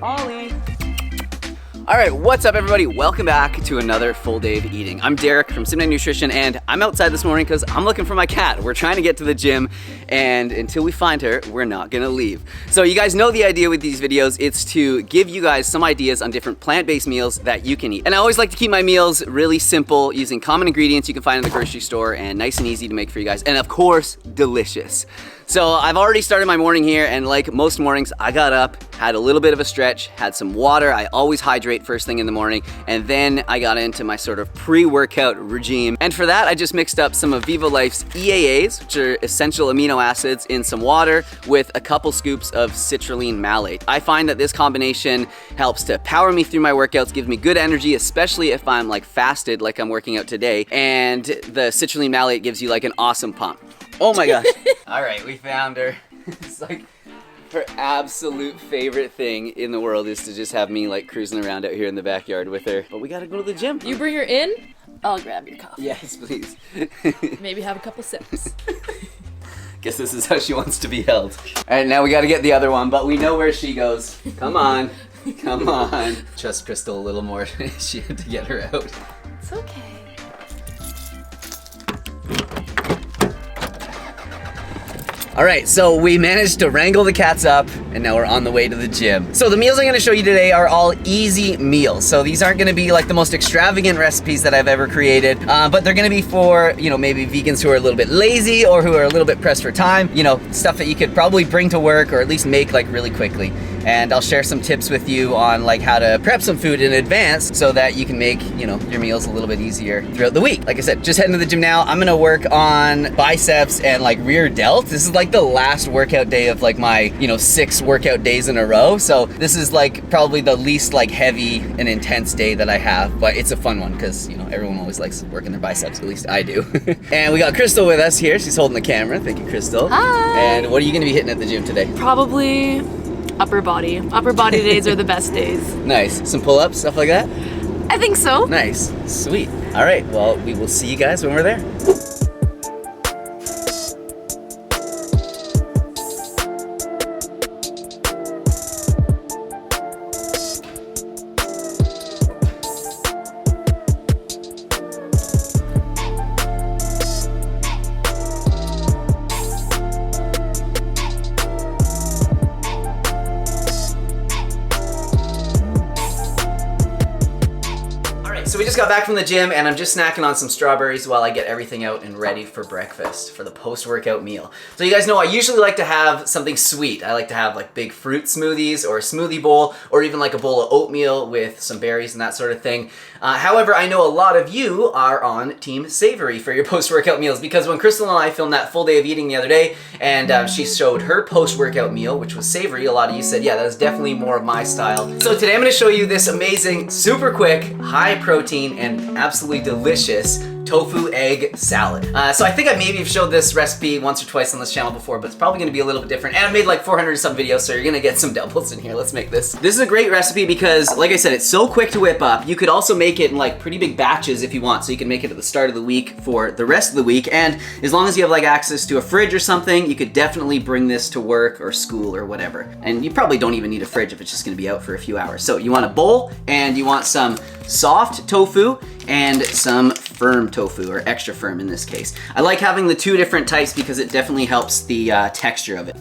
Ollie. All right, what's up everybody? Welcome back to another full day of eating. I'm Derek from Simnett Nutrition and I'm outside this morning because I'm looking for my cat. We're trying to get to the gym and until we find her, we're not gonna leave. So you guys know the idea with these videos, it's to give you guys some ideas on different plant-based meals that you can eat. And I always like to keep my meals really simple using common ingredients you can find in the grocery store and nice and easy to make for you guys. And of course, delicious. So I've already started my morning here and like most mornings, I got up, had a little bit of a stretch, had some water. I always hydrate first thing in the morning. And then I got into my sort of pre-workout regime. And for that, I just mixed up some of VIVO Life's EAAs, which are essential amino acids, in some water with a couple scoops of citrulline malate. I find that this combination helps to power me through my workouts, gives me good energy, especially if I'm like fasted, like I'm working out today. And the citrulline malate gives you like an awesome pump. Oh my gosh. All right, we found her. It's like her absolute favorite thing in the world is to just have me like cruising around out here in the backyard with her. But we gotta go to the gym. You bring her in, I'll grab your coffee. Yes, please. Maybe have a couple sips. Guess this is how she wants to be held. All right, now we gotta get the other one, but we know where she goes. Come on, come on. Trust Crystal a little more. She had to get her out. It's okay. All right, so we managed to wrangle the cats up and now we're on the way to the gym. So the meals I'm gonna show you today are all easy meals. So these aren't gonna be like the most extravagant recipes that I've ever created, but they're gonna be for, you know, maybe vegans who are a little bit lazy or who are a little bit pressed for time, you know, stuff that you could probably bring to work or at least make like really quickly. And I'll share some tips with you on like how to prep some food in advance so that you can make, you know, your meals a little bit easier throughout the week. Like I said, just heading to the gym now. I'm gonna work on biceps and like rear delt. This is like the last workout day of like my, you know, 6 workout days in a row. So this is like probably the least like heavy and intense day that I have, but it's a fun one because, you know, everyone always likes working their biceps, at least I do. And we got Crystal with us here. She's holding the camera. Thank you, Crystal. Hi. And what are you gonna be hitting at the gym today? Probably upper body. Upper body days are the best days. Nice. Some pull-ups, stuff like that? I think so. Nice. Sweet. All right. Well, we will see you guys when we're there. So we just got back from the gym and I'm just snacking on some strawberries while I get everything out and ready for breakfast, for the post-workout meal. So you guys know I usually like to have something sweet. I like to have like big fruit smoothies or a smoothie bowl or even like a bowl of oatmeal with some berries and that sort of thing. However, I know a lot of you are on Team Savory for your post-workout meals because when Crystal and I filmed that full day of eating the other day and she showed her post-workout meal, which was savory, a lot of you said, yeah, that's definitely more of my style. So today I'm gonna show you this amazing, super quick, high protein and absolutely delicious tofu egg salad. So I think I maybe have showed this recipe once or twice on this channel before, but it's probably gonna be a little bit different. And I've made like 400 some videos, so you're gonna get some doubles in here. Let's make this. This is a great recipe because, like I said, it's so quick to whip up. You could also make it in like pretty big batches if you want, so you can make it at the start of the week for the rest of the week. And as long as you have like access to a fridge or something, you could definitely bring this to work or school or whatever. And you probably don't even need a fridge if it's just gonna be out for a few hours. So you want a bowl and you want some soft tofu and some firm tofu, or extra firm in this case. I like having the 2 different types because it definitely helps the texture of it.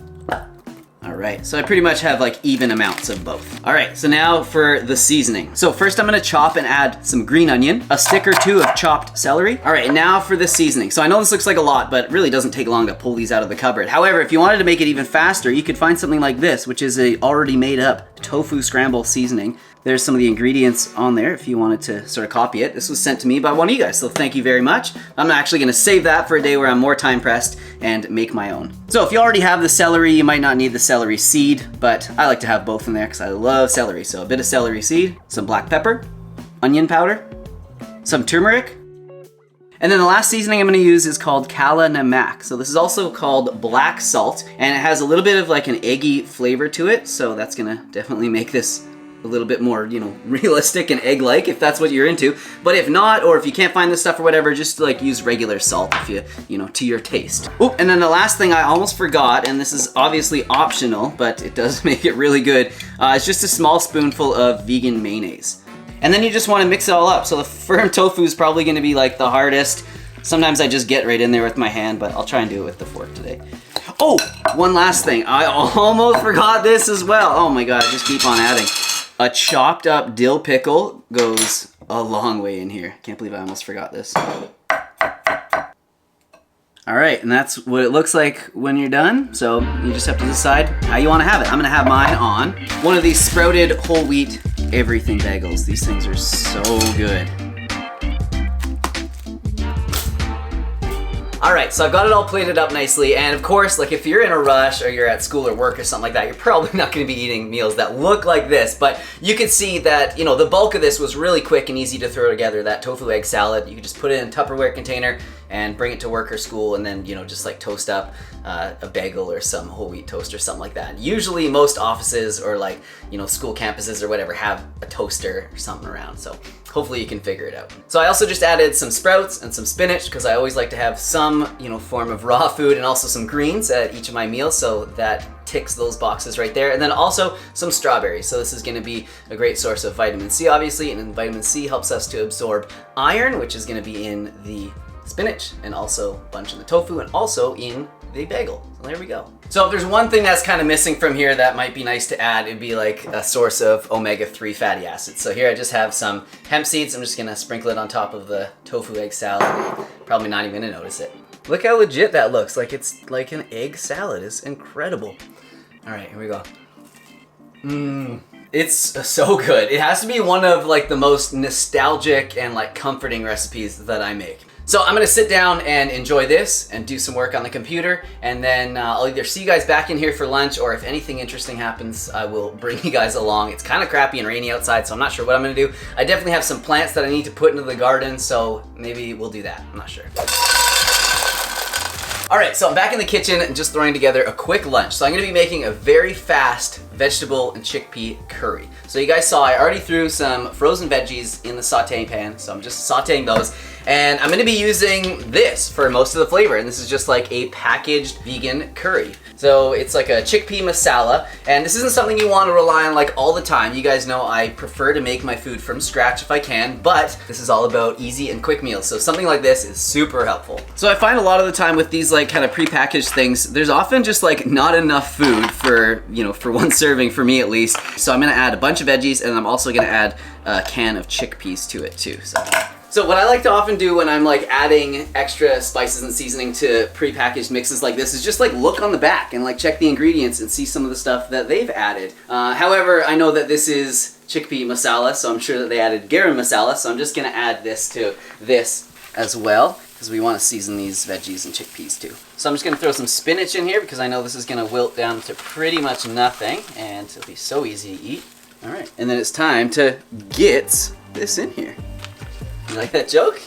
All right, so I pretty much have like even amounts of both. All right, so now for the seasoning. So first I'm gonna chop and add some green onion, a stick or 2 of chopped celery. All right, now for the seasoning. So I know this looks like a lot, but it really doesn't take long to pull these out of the cupboard. However, if you wanted to make it even faster, you could find something like this, which is a already made up tofu scramble seasoning. There's some of the ingredients on there if you wanted to sort of copy it. This was sent to me by one of you guys, so thank you very much. I'm actually gonna save that for a day where I'm more time pressed and make my own. So if you already have the celery, you might not need the celery seed, but I like to have both in there because I love celery. So a bit of celery seed, some black pepper, onion powder, some turmeric, and then the last seasoning I'm gonna use is called Kala Namak. So this is also called black salt, and it has a little bit of like an eggy flavor to it, so that's gonna definitely make this a little bit more, you know, realistic and egg-like if that's what you're into. But if not, or if you can't find this stuff or whatever, just like use regular salt if you know, to your taste. Oh, and then the last thing I almost forgot, and this is obviously optional, but it does make it really good, it's just a small spoonful of vegan mayonnaise. And then you just want to mix it all up. So the firm tofu is probably going to be like the hardest. Sometimes I just get right in there with my hand, but I'll try and do it with the fork today. Oh, one last thing. I almost forgot this as well. Oh my god, I just keep on adding. A chopped up dill pickle goes a long way in here. Can't believe I almost forgot this. All right, and that's what it looks like when you're done. So you just have to decide how you want to have it. I'm gonna have mine on one of these sprouted whole wheat everything bagels. These things are so good. All right, so I've got it all plated up nicely, and of course, like if you're in a rush or you're at school or work or something like that, you're probably not gonna be eating meals that look like this, but you can see that, you know, the bulk of this was really quick and easy to throw together. That tofu egg salad, you can just put it in a Tupperware container and bring it to work or school, and then, you know, just like toast up a bagel or some whole wheat toast or something like that. Usually most offices or like, you know, school campuses or whatever have a toaster or something around, so hopefully you can figure it out. So I also just added some sprouts and some spinach because I always like to have some, you know, form of raw food and also some greens at each of my meals, so that ticks those boxes right there. And then also some strawberries. So this is gonna be a great source of vitamin C, obviously, and vitamin C helps us to absorb iron, which is gonna be in the spinach and also a bunch in the tofu and also in the bagel. So there we go. So if there's one thing that's kind of missing from here that might be nice to add, it'd be like a source of omega-3 fatty acids. So here I just have some hemp seeds. I'm just gonna sprinkle it on top of the tofu egg salad. Probably not even gonna notice it. Look how legit that looks. Like it's like an egg salad. It's incredible. All right, here we go. It's so good. It has to be one of like the most nostalgic and like comforting recipes that I make. So I'm gonna sit down and enjoy this and do some work on the computer, and then I'll either see you guys back in here for lunch, or if anything interesting happens, I will bring you guys along. It's kind of crappy and rainy outside, so I'm not sure what I'm gonna do. I definitely have some plants that I need to put into the garden, so maybe we'll do that. I'm not sure. All right, so I'm back in the kitchen and just throwing together a quick lunch. So I'm gonna be making a very fast vegetable and chickpea curry. So you guys saw I already threw some frozen veggies in the sauteing pan, so I'm just sauteing those. And I'm gonna be using this for most of the flavor, and this is just like a packaged vegan curry. So it's like a chickpea masala, and this isn't something you wanna rely on like all the time. You guys know I prefer to make my food from scratch if I can, but this is all about easy and quick meals. So something like this is super helpful. So I find a lot of the time with these like kind of prepackaged things, there's often just like not enough food for, you know, for one serving for me at least. So I'm gonna add a bunch of veggies, and I'm also gonna add a can of chickpeas to it too. So what I like to often do when I'm like adding extra spices and seasoning to prepackaged mixes like this is just like look on the back and like check the ingredients and see some of the stuff that they've added. However, I know that this is chickpea masala, so I'm sure that they added garam masala, so I'm just gonna add this to this as well, because we want to season these veggies and chickpeas too. So I'm just gonna throw some spinach in here because I know this is gonna wilt down to pretty much nothing, and it'll be so easy to eat. All right, and then it's time to get this in here. You like that joke?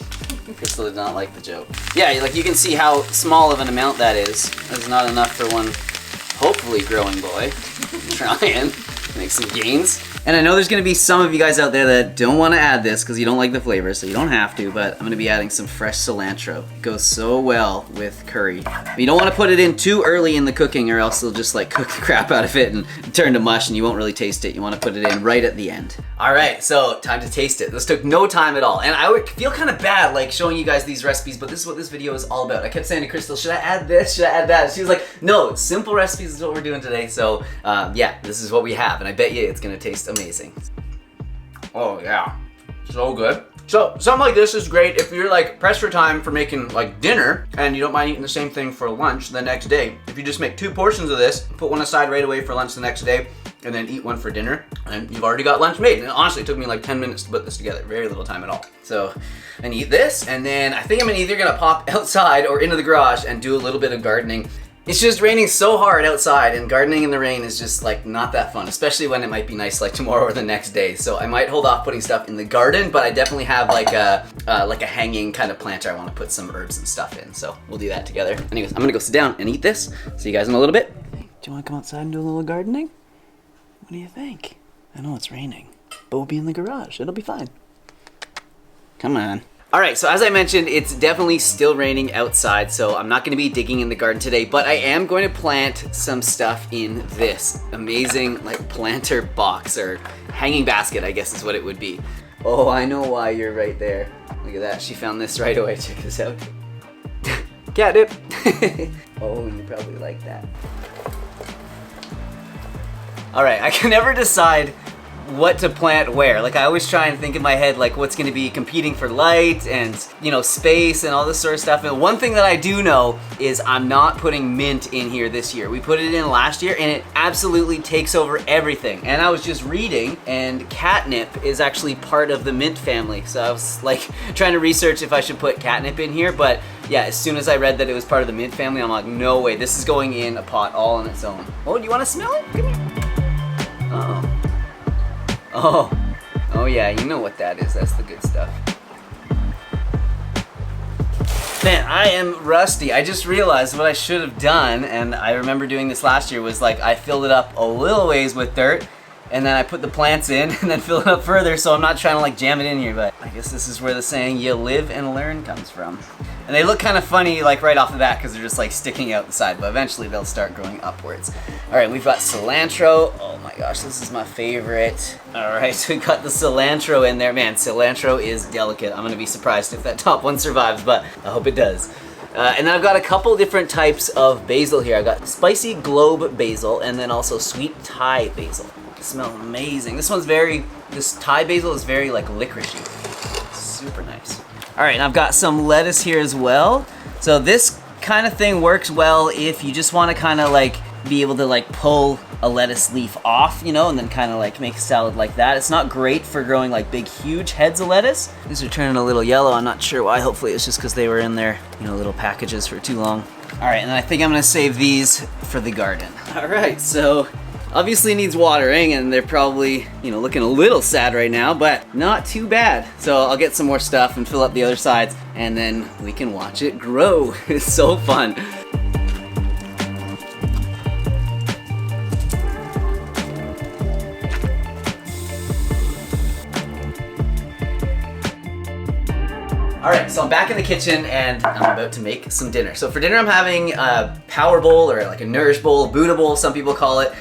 Crystal did not like the joke. Yeah, like you can see how small of an amount that is. That's not enough for one hopefully growing boy. Try and make some gains. And I know there's gonna be some of you guys out there that don't wanna add this because you don't like the flavor, so you don't have to, but I'm gonna be adding some fresh cilantro. It goes so well with curry. But you don't wanna put it in too early in the cooking, or else it'll just like cook the crap out of it and turn to mush and you won't really taste it. You wanna put it in right at the end. All right, so time to taste it. This took no time at all. And I would feel kind of bad like showing you guys these recipes, but this is what this video is all about. I kept saying to Crystal, should I add this? Should I add that? And she was like, no, simple recipes is what we're doing today. So yeah, this is what we have. And I bet you it's gonna taste amazing. Oh yeah, so good. So something like this is great if you're like pressed for time for making like dinner and you don't mind eating the same thing for lunch the next day. If you just make 2 portions of this, put one aside right away for lunch the next day, and then eat one for dinner, and you've already got lunch made. And honestly, it took me like 10 minutes to put this together. Very little time at all. So I'm gonna eat this, and then I think I'm either gonna pop outside or into the garage and do a little bit of gardening. It's just raining so hard outside, and gardening in the rain is just like not that fun, especially when it might be nice like tomorrow or the next day. So I might hold off putting stuff in the garden, but I definitely have like a hanging kind of planter I want to put some herbs and stuff in. So we'll do that together. Anyways, I'm gonna go sit down and eat this. See you guys in a little bit. Do you want to come outside and do a little gardening? What do you think? I know it's raining, but we'll be in the garage. It'll be fine. Come on. All right, so as I mentioned, it's definitely still raining outside, so I'm not gonna be digging in the garden today, but I am going to plant some stuff in this amazing like planter box, or hanging basket, I guess is what it would be. Oh, I know why you're right there. Look at that, she found this right away. Check this out. Catnip. Oh, you probably like that. All right, I can never decide what to plant where. Like I always try and think in my head like what's gonna be competing for light and, you know, space and all this sort of stuff. And one thing that I do know is I'm not putting mint in here this year. We put it in last year and it absolutely takes over everything. And I was just reading, and catnip is actually part of the mint family. So I was like trying to research if I should put catnip in here, but yeah, as soon as I read that it was part of the mint family, I'm like, no way, this is going in a pot all on its own. Oh, do you wanna smell it? Come here. Uh-oh. Oh yeah, you know what that is. That's the good stuff. Man, I am rusty. I just realized what I should have done, and I remember doing this last year, was like I filled it up a little ways with dirt, and then I put the plants in and then fill it up further, so I'm not trying to like jam it in here, but I guess this is where the saying, you live and learn, comes from. And they look kind of funny like right off the bat because they're just like sticking out the side, but eventually they'll start growing upwards. All right, we've got cilantro. Oh my gosh, this is my favorite. All right, so we got the cilantro in there. Man, cilantro is delicate. I'm gonna be surprised if that top one survives, but I hope it does. And then I've got a couple different types of basil here. I've got spicy globe basil and then also sweet Thai basil. It smells amazing. This Thai basil is very like licoricey. Super nice. All right, and I've got some lettuce here as well. So this kind of thing works well if you just want to kind of like be able to like pull a lettuce leaf off, you know, and then kind of like make a salad like that. It's not great for growing like big, huge heads of lettuce. These are turning a little yellow. I'm not sure why. Hopefully it's just because they were in their, you know, little packages for too long. All right, and I think I'm gonna save these for the garden. All right, so obviously needs watering, and they're probably, you know, looking a little sad right now, but not too bad. So I'll get some more stuff and fill up the other sides, and then we can watch it grow. It's so fun. All right, so I'm back in the kitchen and I'm about to make some dinner. So for dinner, I'm having a power bowl, or like a Nourish bowl, Buddha bowl, some people call it.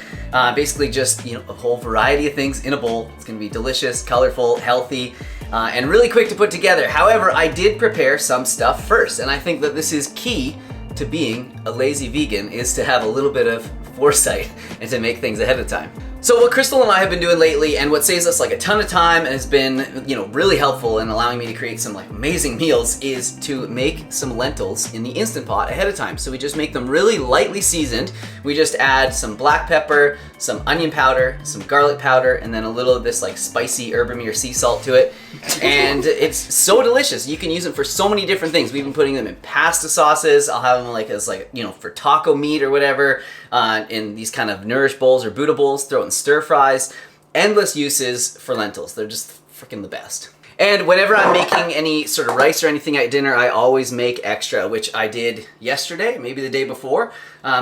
Basically just, you know, a whole variety of things in a bowl. It's gonna be delicious, colorful, healthy, and really quick to put together. However, I did prepare some stuff first, and I think that this is key to being a lazy vegan, is to have a little bit of foresight and to make things ahead of time. So what Crystal and I have been doing lately, and what saves us like a ton of time and has been, you know, really helpful in allowing me to create some like amazing meals, is to make some lentils in the Instant Pot ahead of time. So we just make them really lightly seasoned. We just add some black pepper, some onion powder, some garlic powder, and then a little of this like spicy herbami or sea salt to it. And it's so delicious. You can use them for so many different things. We've been putting them in pasta sauces. I'll have them like as like, you know, for taco meat or whatever, in these kind of Nourish bowls or Buddha bowls, throw it in stir fries. Endless uses for lentils. They're just freaking the best. And whenever I'm making any sort of rice or anything at dinner, I always make extra, which I did yesterday, maybe the day before.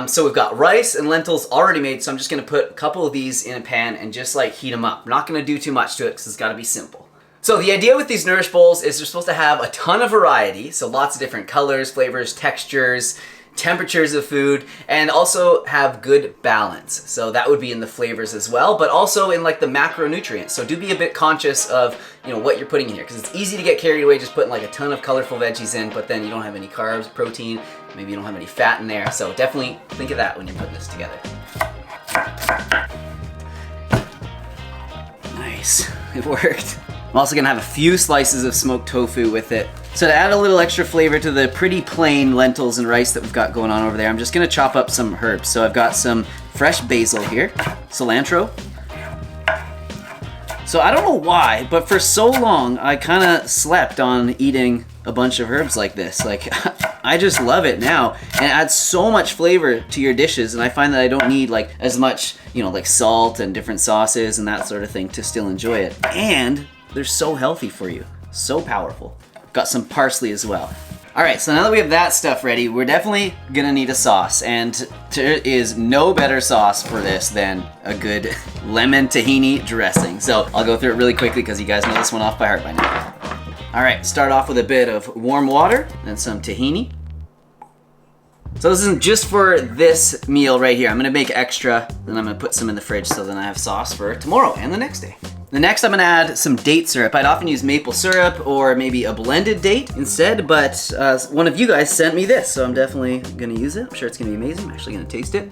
So we've got rice and lentils already made, so I'm just gonna put a couple of these in a pan and just like heat them up. I'm not gonna do too much to it because it's gotta be simple. So the idea with these Nourish bowls is they're supposed to have a ton of variety, so lots of different colors, flavors, textures, temperatures of food, and also have good balance. So that would be in the flavors as well, but also in like the macronutrients. So do be a bit conscious of, you know, what you're putting in here, because it's easy to get carried away just putting like a ton of colorful veggies in, but then you don't have any carbs, protein, maybe you don't have any fat in there. So definitely think of that when you're putting this together. Nice, it worked. I'm also gonna have a few slices of smoked tofu with it. So to add a little extra flavor to the pretty plain lentils and rice that we've got going on over there, I'm just gonna chop up some herbs. So I've got some fresh basil here, cilantro. So I don't know why, but for so long, I kinda slept on eating a bunch of herbs like this. Like, I just love it now, and it adds so much flavor to your dishes, and I find that I don't need like as much, you know, like salt and different sauces and that sort of thing to still enjoy it. And they're so healthy for you, so powerful. Got some parsley as well. All right, so now that we have that stuff ready, we're definitely gonna need a sauce, and there is no better sauce for this than a good lemon tahini dressing. So I'll go through it really quickly because you guys know this one off by heart by now. All right, start off with a bit of warm water, then some tahini. So this isn't just for this meal right here. I'm gonna make extra, then I'm gonna put some in the fridge so then I have sauce for tomorrow and the next day. The next I'm gonna add some date syrup. I'd often use maple syrup or maybe a blended date instead, but one of you guys sent me this, so I'm definitely gonna use it. I'm sure it's gonna be amazing. I'm actually gonna taste it.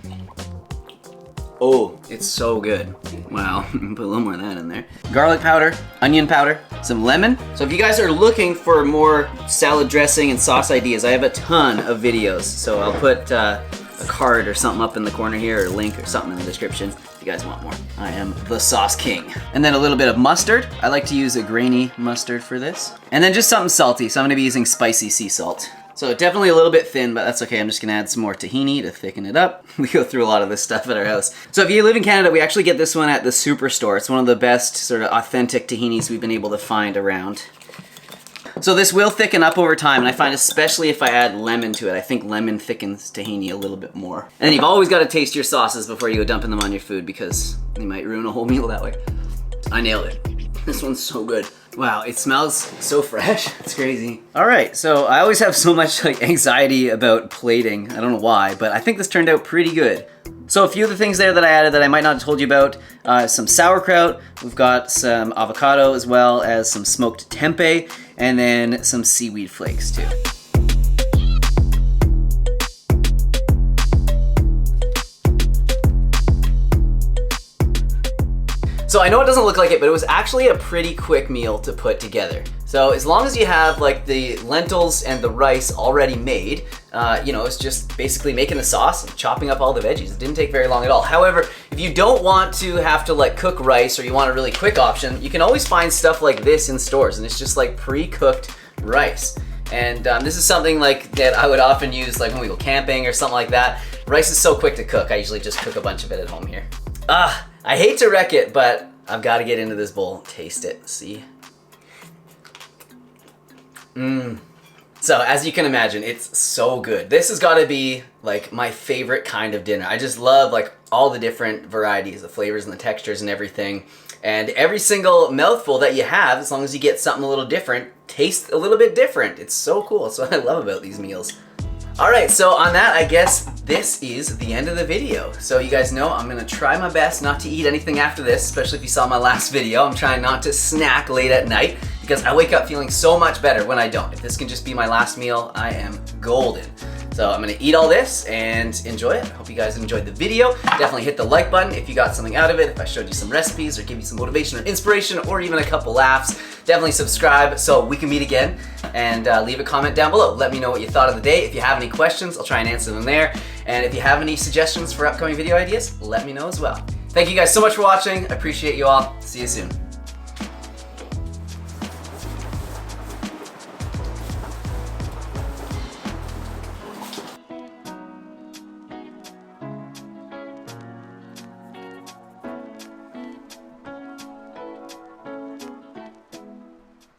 Oh, it's so good. Wow, put a little more of that in there. Garlic powder, onion powder, some lemon. So if you guys are looking for more salad dressing and sauce ideas, I have a ton of videos. So I'll put a card or something up in the corner here, or a link or something in the description if you guys want more. I am the sauce king. And then a little bit of mustard. I like to use a grainy mustard for this. And then just something salty, so I'm gonna be using spicy sea salt. So definitely a little bit thin, but that's okay. I'm just gonna add some more tahini to thicken it up. We go through a lot of this stuff at our house. So if you live in Canada, we actually get this one at the Superstore. It's one of the best sort of authentic tahinis we've been able to find around. So this will thicken up over time, and I find especially if I add lemon to it, I think lemon thickens tahini a little bit more. And you've always got to taste your sauces before you go dumping them on your food because they might ruin a whole meal that way. I nailed it. This one's so good. Wow, it smells so fresh. It's crazy. All right, so I always have so much like anxiety about plating. I don't know why, but I think this turned out pretty good. So a few of the things there that I added that I might not have told you about, some sauerkraut, we've got some avocado as well as some smoked tempeh, and then some seaweed flakes too. So I know it doesn't look like it, but it was actually a pretty quick meal to put together. So as long as you have like the lentils and the rice already made, you know, it's just basically making the sauce and chopping up all the veggies. It didn't take very long at all. However, if you don't want to have to like cook rice or you want a really quick option, you can always find stuff like this in stores, and it's just like pre-cooked rice. And this is something like that I would often use like when we go camping or something like that. Rice is so quick to cook. I usually just cook a bunch of it at home here. I hate to wreck it, but I've got to get into this bowl. Taste it. See? So as you can imagine, it's so good. This has got to be like my favorite kind of dinner. I just love like all the different varieties, the flavors and the textures and everything. And every single mouthful that you have, as long as you get something a little different, tastes a little bit different. It's so cool. That's what I love about these meals. All right, so on that, I guess this is the end of the video. So you guys know I'm gonna try my best not to eat anything after this, especially if you saw my last video. I'm trying not to snack late at night because I wake up feeling so much better when I don't. If this can just be my last meal, I am golden. So I'm gonna eat all this and enjoy it. Hope you guys enjoyed the video. Definitely hit the like button if you got something out of it, if I showed you some recipes or give you some motivation or inspiration or even a couple laughs. Definitely subscribe so we can meet again, and leave a comment down below. Let me know what you thought of the day. If you have any questions, I'll try and answer them there. And if you have any suggestions for upcoming video ideas, let me know as well. Thank you guys so much for watching. I appreciate you all. See you soon.